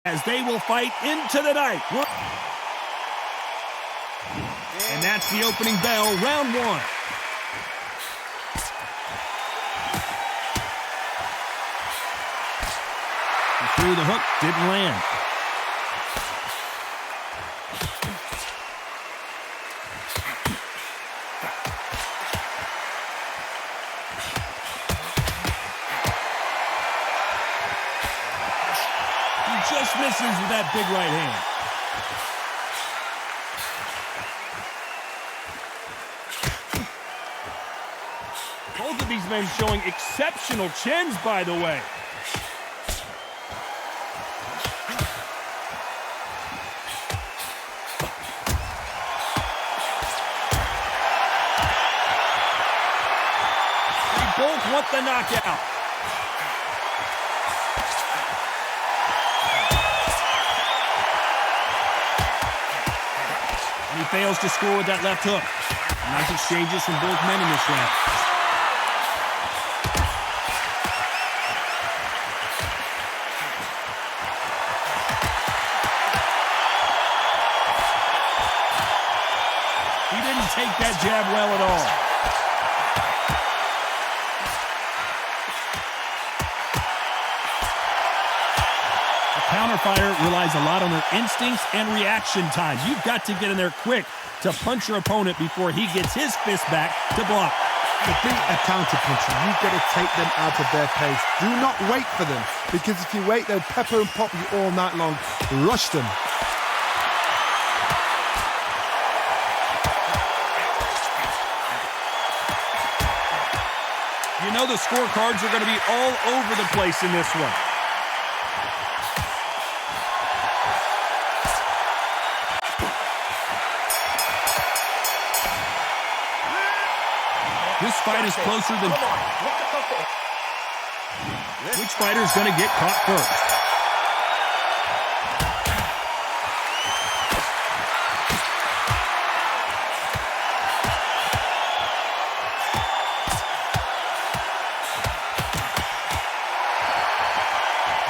as they will fight into the night. And that's the opening bell, round one. He threw the hook, didn't land. He just misses with that big right hand. Both of these men showing exceptional chins, by the way. They both want the knockout. And he fails to score with that left hook. Nice exchanges from both men in this round. He didn't take that jab well at all. A counter fighter relies a lot on their instincts and reaction time. You've got to get in there quick to punch your opponent before he gets his fist back to block. To beat a counter puncher, you've got to take them out of their pace. Do not wait for them, because if you wait, they'll pepper and pop you all night long. Rush them. You know the scorecards are going to be all over the place in this one. This fight is closer than... Which fighter is going to get caught first?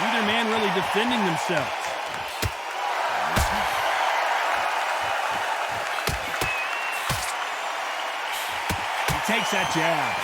Neither man really defending themselves. Takes that jab.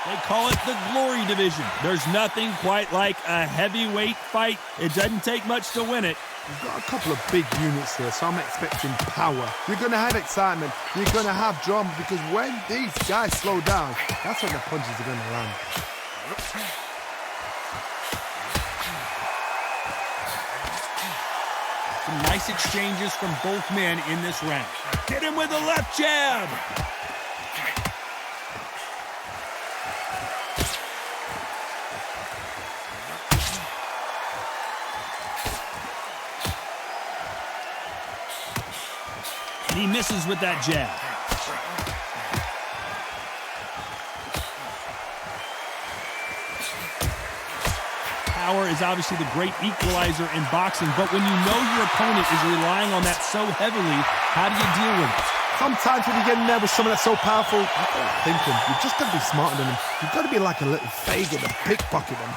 They call it the glory division. There's nothing quite like a heavyweight fight. It doesn't take much to win it. You've got a couple of big units here, so I'm expecting power. You're going to have excitement. You're going to have drama, because when these guys slow down, that's when the punches are going to land. Some nice exchanges from both men in this round. Hit him with a left jab. He misses with that jab. Power is obviously the great equalizer in boxing, but when you know your opponent is relying on that so heavily, how do you deal with it? Sometimes when you get in there with someone that's so powerful, you've got to think them. You've just got to be smarter than them. You've got to be like a little faggot and pickpocket them.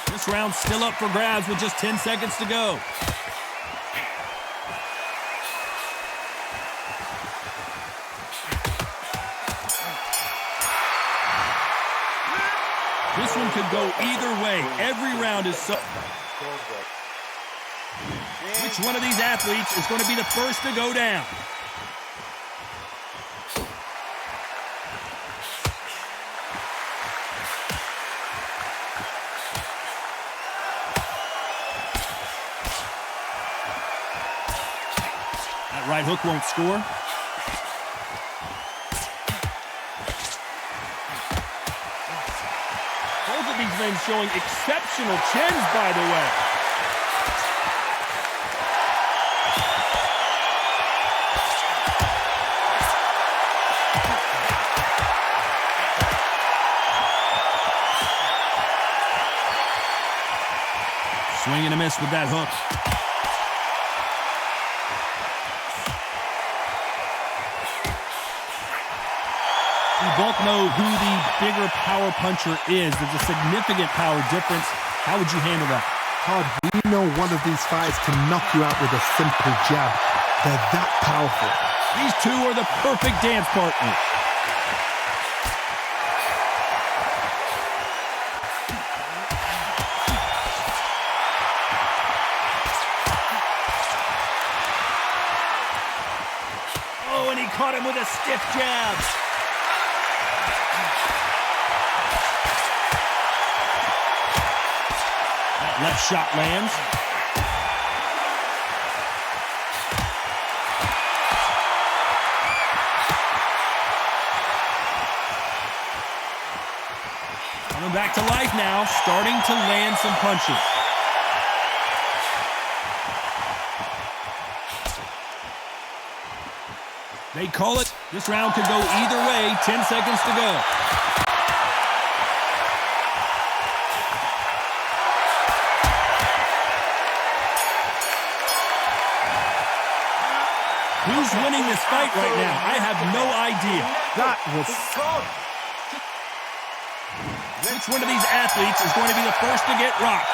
This round's still up for grabs with just 10 seconds to go. This one could go either way. Every round is so... Which one of these athletes is going to be the first to go down? That right hook won't score. These men showing exceptional chins, by the way. Swing and a miss with that hook. We both know who the bigger power puncher is. There's a significant power difference. How would you handle that? Todd, we know one of these fighters can knock you out with a simple jab. They're that powerful. These two are the perfect dance partners. Oh, and he caught him with a stiff jab. That left shot lands. Coming back to life now, starting to land some punches. They call it. This round could go either way. 10 seconds to go. Who's winning this fight right now? I have no idea. That was... Which one of these athletes is going to be the first to get rocked?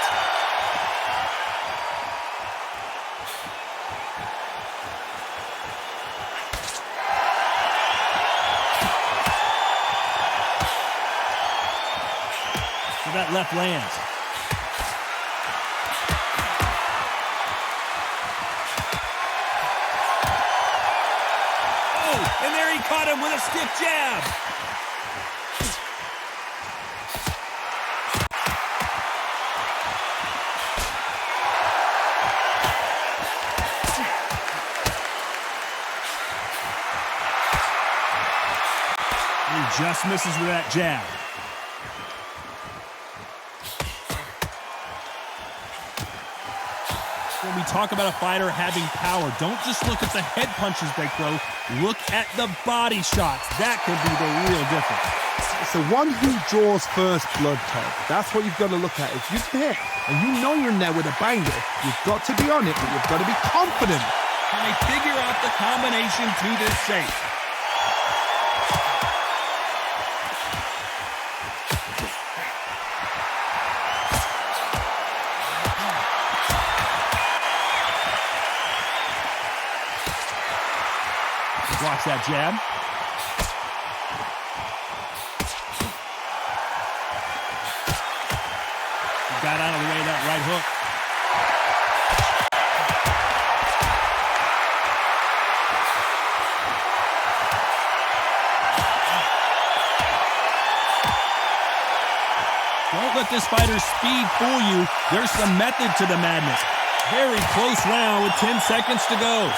So that left lands. Oh, and there he caught him with a stiff jab. He just misses with that jab. When we talk about a fighter having power, don't just look at the head punches they throw. Look at the body shots. That could be the real difference. It's the one who draws first blood, Todd. That's what you've got to look at. If you hit and you know you're in there with a banger, you've got to be on it, but you've got to be confident. Can they figure out the combination to this safe? Blocks that jab. He got out of the way of that right hook. Don't let this fighter's speed fool you. There's some method to the madness. Very close round with 10 seconds to go.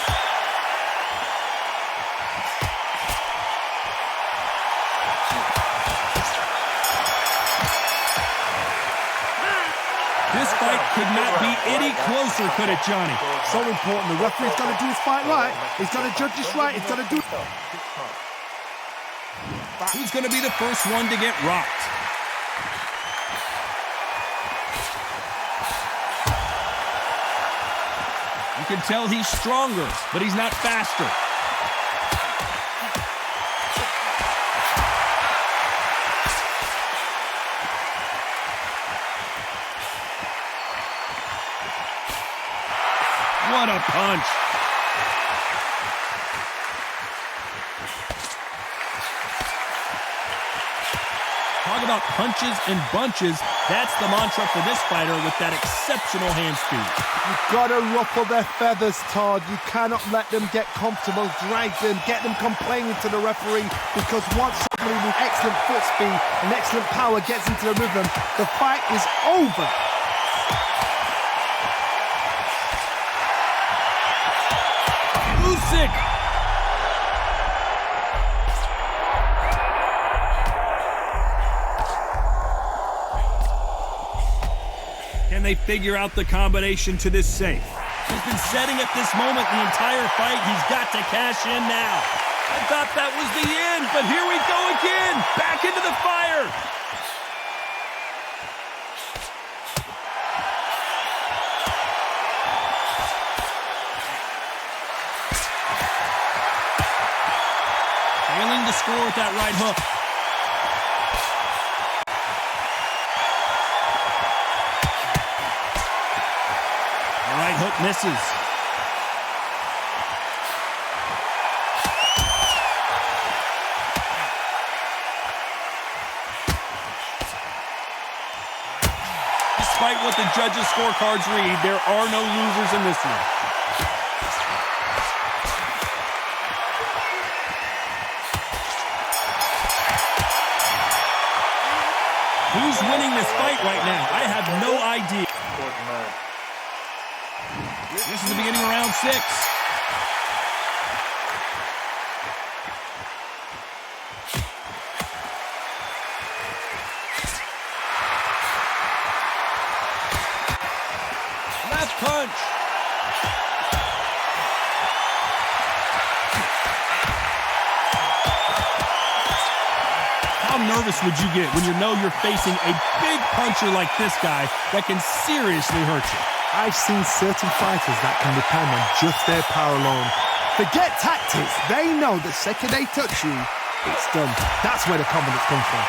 This fight could not be any closer, could it, Johnny? So important. The referee's got to do his fight right. He's got to judge this right. He's got to do... Who's going to be the first one to get rocked? You can tell he's stronger, but he's not faster. What a punch. Talk about punches and bunches. That's the mantra for this fighter with that exceptional hand speed. You've got to ruffle their feathers, Todd. You cannot let them get comfortable, drag them, get them complaining to the referee, because once somebody with excellent foot speed and excellent power gets into the rhythm, the fight is over. Sick. Can they figure out the combination to this safe? He's been setting up this moment the entire fight. He's got to cash in now. I thought that was the end, but here we go again. Back into the fire. to score with that right hook. The right hook misses. Despite what the judges' scorecards read, there are no losers in this one. Who's winning this fight right now? I have no idea. This is the beginning of round 6. Left punch. How nervous would you get when you know you're facing a big puncher like this guy that can seriously hurt you? I've seen certain fighters that can depend on just their power alone. Forget tactics. They know the second they touch you, it's done. That's where the confidence comes from.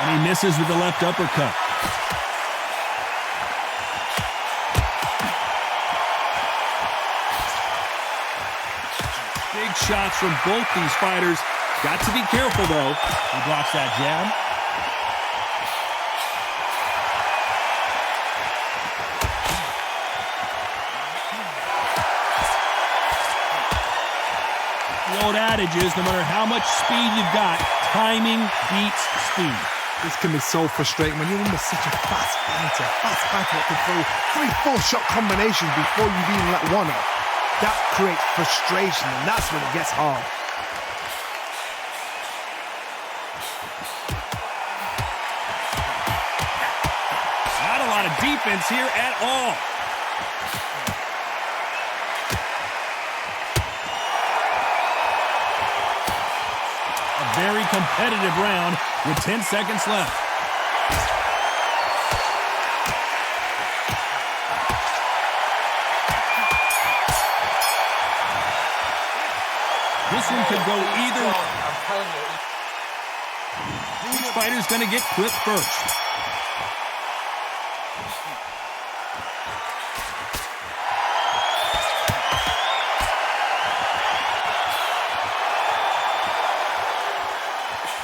And he misses with the left uppercut. Big shots from both these fighters. Got to be careful, though. He blocks that jab. The old adage is, no matter how much speed you've got, timing beats speed. This can be so frustrating when you're under such a fast fighter that can throw 3-4 shot combinations before you've even let one off. That creates frustration, and that's when it gets hard. Not a lot of defense here at all. A very competitive round with 10 seconds left. This one could go either. Each fighter's going to get clipped first.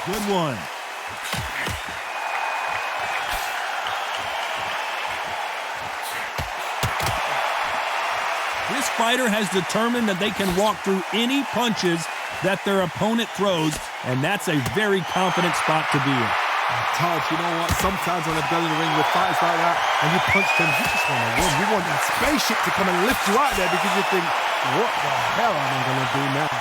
Good one. This fighter has determined that they can walk through any punches that their opponent throws, and that's a very confident spot to be in. Todd, you know what? Sometimes when I've done in the ring with fights like that, and you punch them, you just want to run. You want that spaceship to come and lift you out there because you think, what the hell am I going to do now?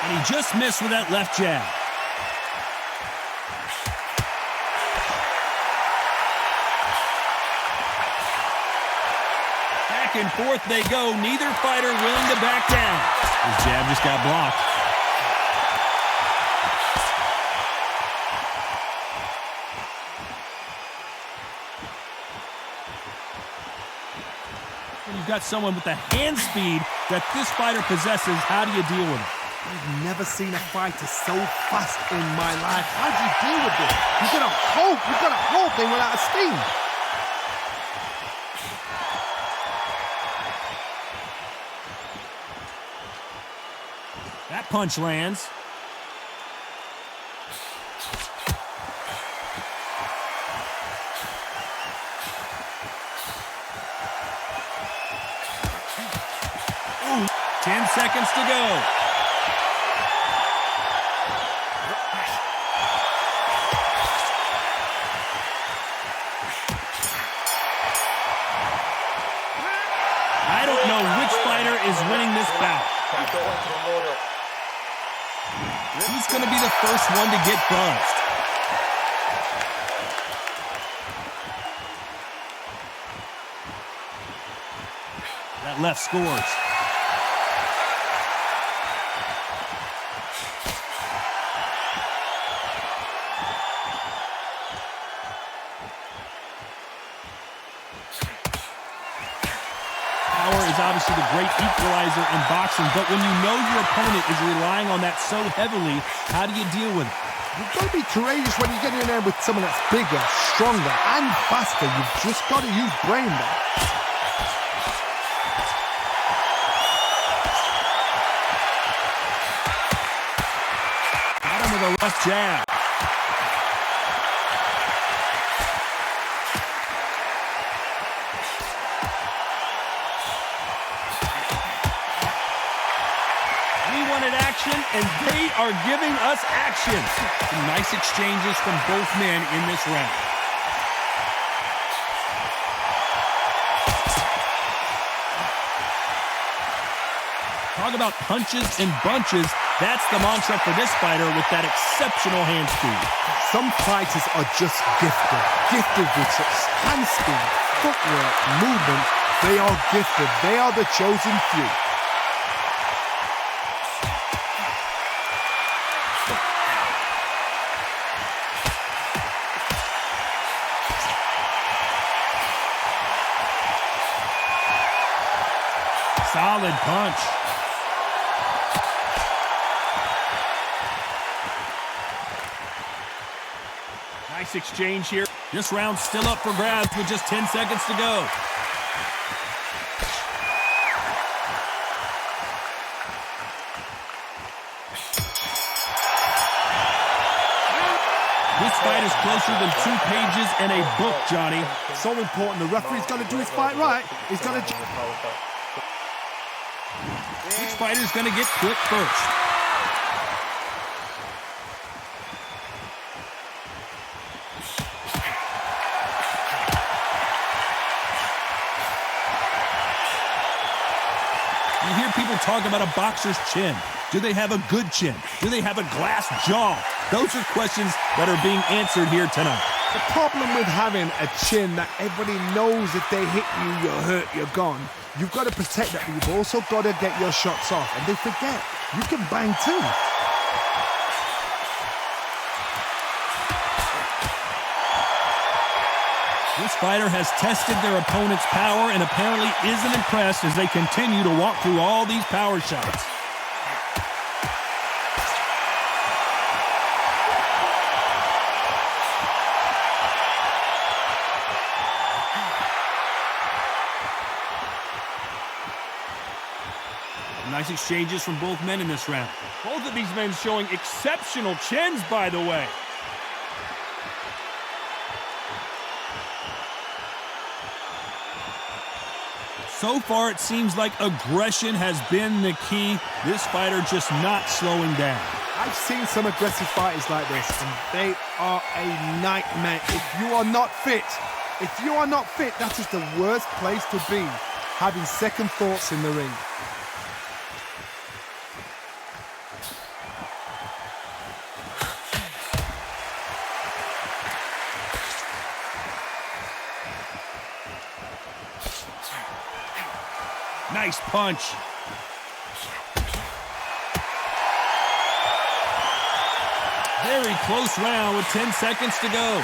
And he just missed with that left jab. Back and forth they go. Neither fighter willing to back down. His jab just got blocked. When you've got someone with the hand speed that this fighter possesses, how do you deal with it? I've never seen a fighter so fast in my life. How do you deal with this? You've got to hope they run out of steam. That punch lands. Ooh, 10 seconds to go. I don't know which fighter is winning this bout. Who's going to be the first one to get buzzed? that left scores. Power is obviously the great equalizer in boxing, but when you know your opponent is relying on that so heavily, how do you deal with it? You've got to be courageous when you get in there with someone that's bigger, stronger, and faster. You've just got to use brain there. Got him with a left jab. Action, and they are giving us action. Some nice exchanges from both men in this round. Talk about punches and bunches. That's the mantra for this fighter with that exceptional hand speed. Some fighters are just gifted with such hand speed, footwork, movement. They are gifted. They are the chosen few. Solid punch. Nice exchange here. This round's still up for grabs with just 10 seconds to go. This fight is closer than 2 pages in a book, Johnny. So important. The referee's got to do his fight right. He's got to... Which fighter's going to get clipped first? You hear people talk about a boxer's chin. Do they have a good chin? Do they have a glass jaw? Those are questions that are being answered here tonight. The problem with having a chin that everybody knows if they hit you, you're hurt, you're gone. You've got to protect that, but you've also got to get your shots off. And they forget, you can bang too. This fighter has tested their opponent's power and apparently isn't impressed as they continue to walk through all these power shots. Nice exchanges from both men in this round. Both of these men showing exceptional chins, by the way. So far, it seems like aggression has been the key. This fighter just not slowing down. I've seen some aggressive fighters like this, and they are a nightmare. If you are not fit, that is the worst place to be, having second thoughts in the ring. Nice punch. Very close round with 10 seconds to go.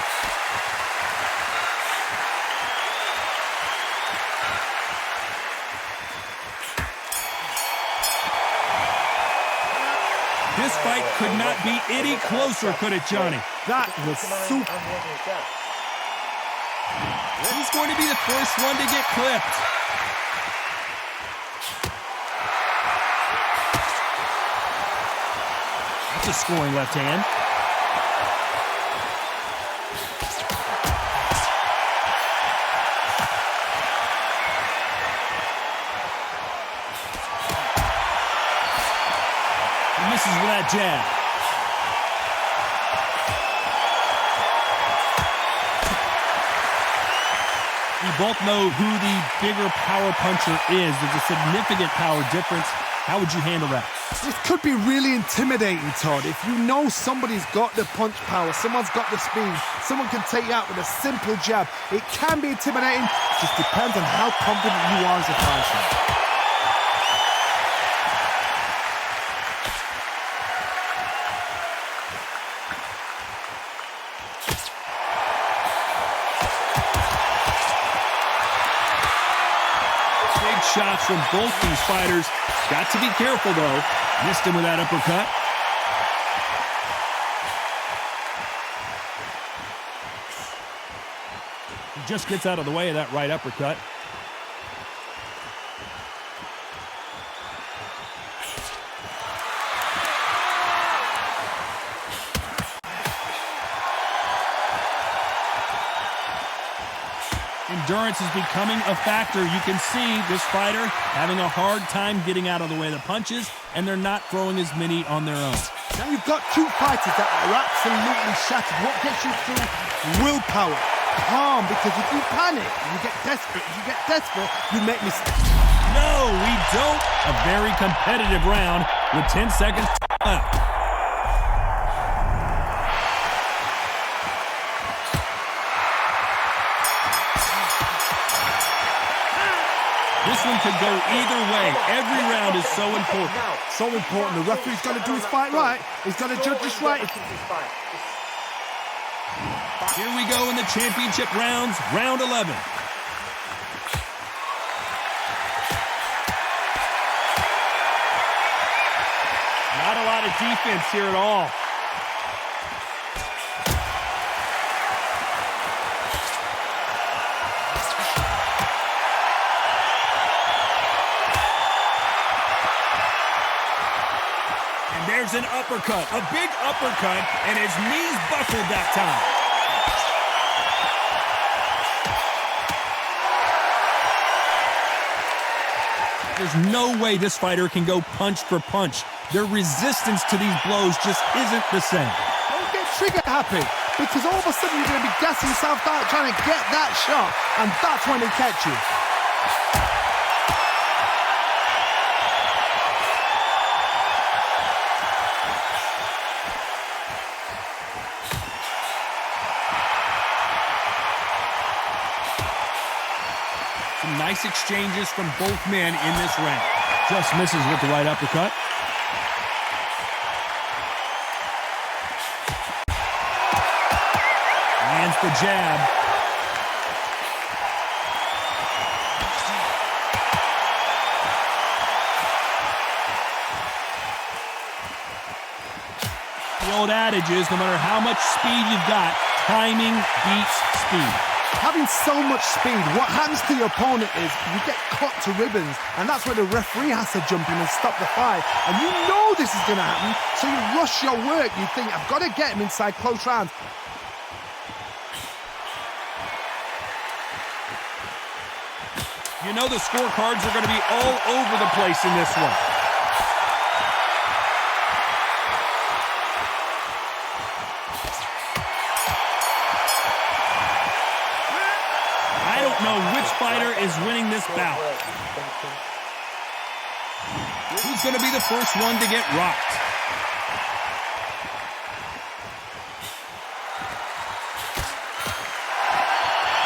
This fight could not be any closer, could it, Johnny? That was super. He's going to be the first one to get clipped. That's a scoring left hand. He misses with that jab. We both know who the bigger power puncher is. There's a significant power difference. How would you handle that? This could be really intimidating, Todd. If you know somebody's got the punch power, someone's got the speed, someone can take you out with a simple jab, it can be intimidating. It just depends on how confident you are as a fighter. both these fighters. Got to be careful, though. Missed him with that uppercut. He just gets out of the way of that right uppercut. Endurance is becoming a factor. You can see this fighter having a hard time getting out of the way of the punches, and they're not throwing as many on their own. Now you've got two fighters that are absolutely shattered. What gets you through? Willpower. Calm, because if you panic, you get desperate. If you get desperate, you make mistakes. No, we don't. A very competitive round with 10 seconds left. This one could go either way. Every round is so important. So important. The referee's got to do his fight right. He's got to judge this right. Here we go in the championship rounds, round 11. Not a lot of defense here at all. There's an uppercut, a big uppercut, and his knees buckled that time. There's no way this fighter can go punch for punch. Their resistance to these blows just isn't the same. Don't get trigger happy, because all of a sudden you're going to be gassing yourself out trying to get that shot, and that's when they catch you. Nice exchanges from both men in this round. Just misses with the right uppercut. Lands the jab. The old adage is, no matter how much speed you've got, timing beats speed. Having so much speed, what happens to your opponent is you get cut to ribbons, and that's where the referee has to jump in and stop the fight. And you know this is going to happen, so you rush your work. You think, I've got to get him inside close rounds. You know the scorecards are going to be all over the place in this one. I don't know which fighter is winning this bout. Who's going to be the first one to get rocked?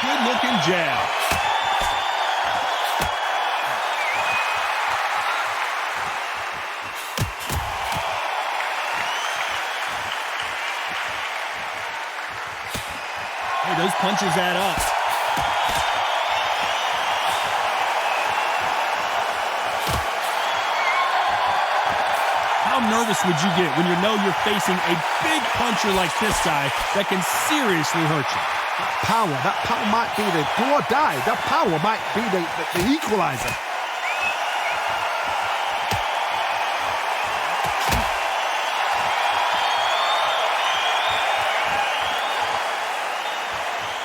Good-looking jab. Hey, those punches add up. How nervous would you get when you know you're facing a big puncher like this guy that can seriously hurt you? That power might be the do or die. That power might be the equalizer.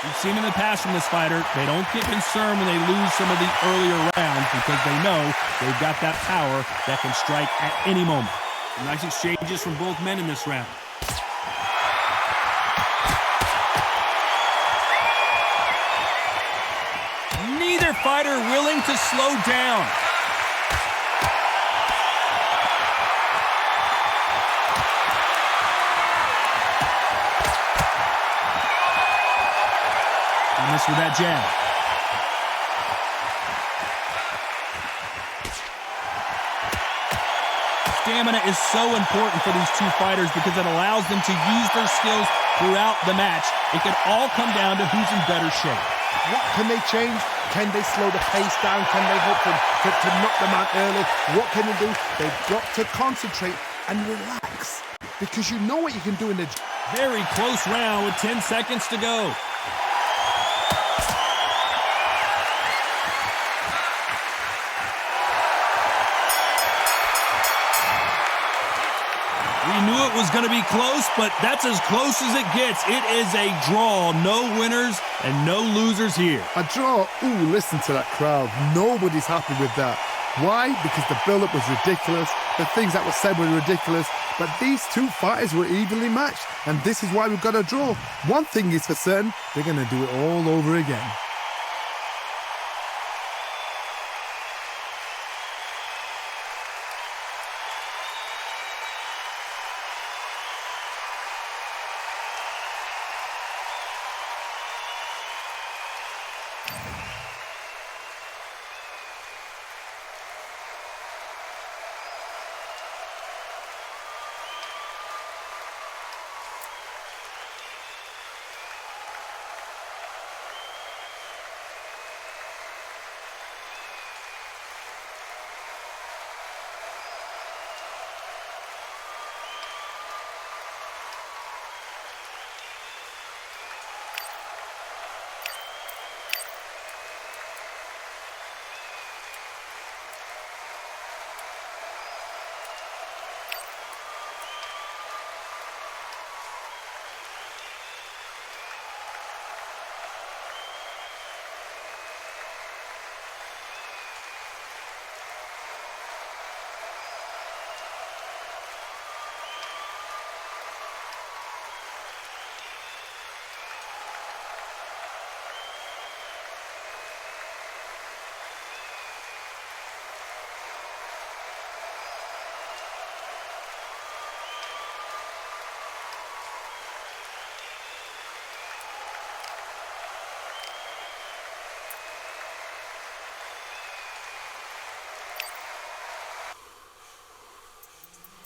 We've seen in the past from this fighter, they don't get concerned when they lose some of the earlier rounds because they know they've got that power that can strike at any moment. Nice exchanges from both men in this round. Neither fighter willing to slow down. He missed with that jab. Stamina is so important for these two fighters because it allows them to use their skills throughout the match. It can all come down to who's in better shape. What can they change? Can they slow the pace down? Can they hope to knock them out early? What can they do? They've got to concentrate and relax, because you know what you can do in the... Very close round with 10 seconds to go. We knew it was going to be close, but that's as close as it gets. It is a draw. No winners and no losers here. A draw? Ooh, listen to that crowd. Nobody's happy with that. Why? Because the build-up was ridiculous. The things that were said were ridiculous. But these two fighters were evenly matched. And this is why we've got a draw. One thing is for certain, they're going to do it all over again.